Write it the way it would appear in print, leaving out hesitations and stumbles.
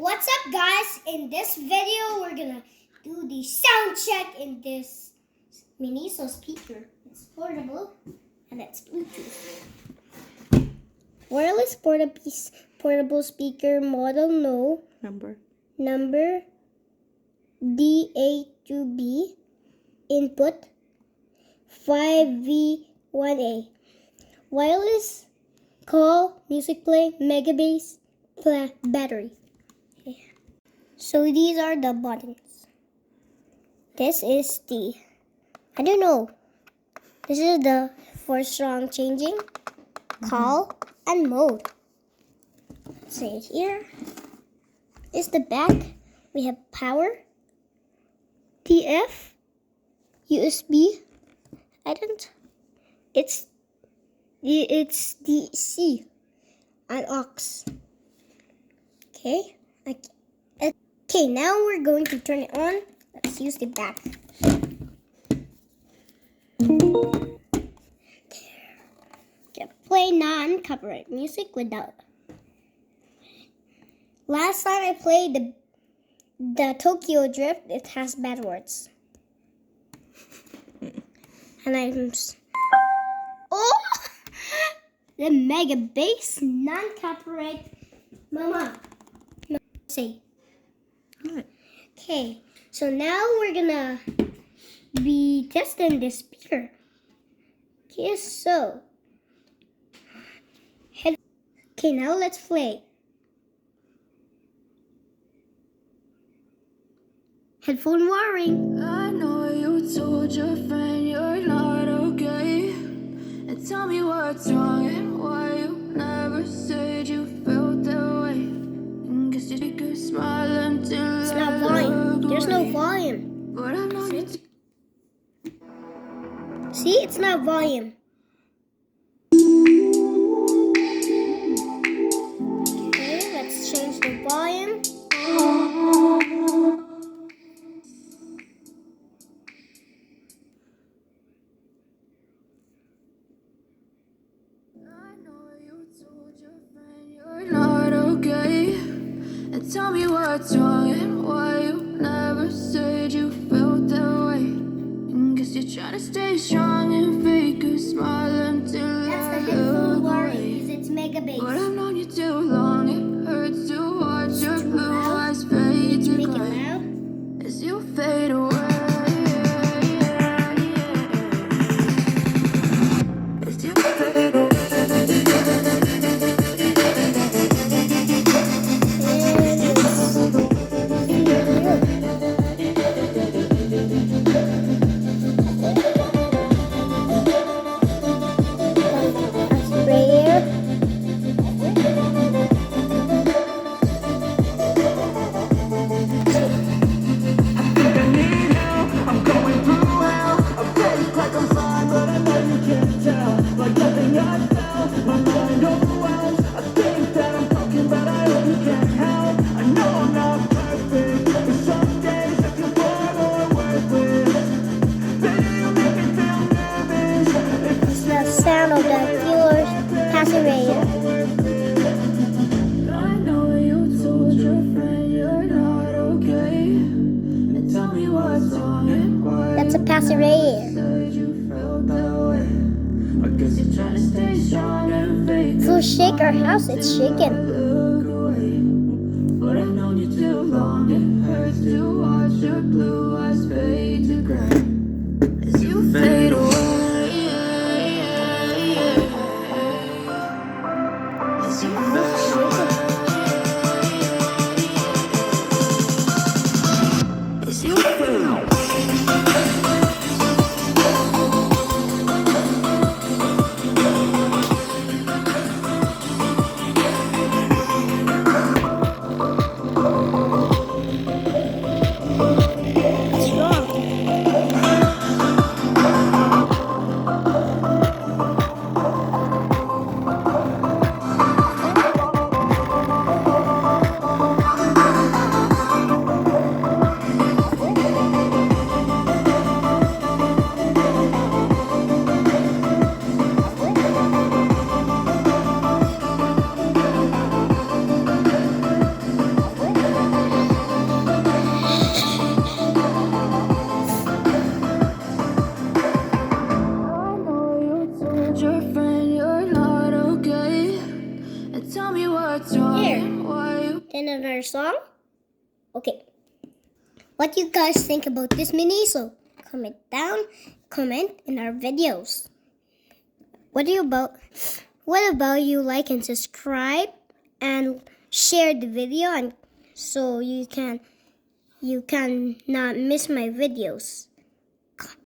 What's up, guys? In this video, we're gonna do the sound check in this Miniso speaker. It's portable and it's Bluetooth. Wireless portable speaker model number DA2B, input 5V1A. Wireless call, music play, megabass, battery. Okay. So these are the buttons. This is the, I don't know. This is the for strong changing, call, and mode. Let's see, here is the back. We have power, TF, USB. It's DC and aux. Okay. Okay, now we're going to turn it on. Let's use the back. Okay, play non-copyright music without. Last time I played the Tokyo Drift, it has bad words. And oh, the mega bass non-copyright. Mama, no, say. What? Okay, so now we're gonna be testing this speaker. Okay, so okay, now let's play. Headphone wiring. I know you told your friend you're not okay, and tell me what's wrong and why you never said you felt that way. And guess you could smile until It's not volume. There's no volume. But I know you See, it's not volume. Okay, let's change the volume. not okay, and tell me what's wrong and why you never said you felt that way. And guess you're trying to stay strong and fake a smile until That's I the headphone look wiring away. because it's mega bass. But I've known you too long, it hurts to watch your Too blue loud. eyes fade to Make it gray loud. as you fade away. As you fade away. Sound of the killer passing radio. I know you told your friend you're not okay, and tell me what's wrong and why That's a passing radio. said you felt that way. I guess you're trying to stay strong and fake. If we shake our house, it's shaking. Look away, but I've known you too long. It hurts to watch your blue eyes fade to gray as you fade away. As you fade away. As you fade away. Then another song? Okay. What you guys think about this Miniso? Comment down, comment in our videos. What about you like and subscribe and share the video and so you can not miss my videos.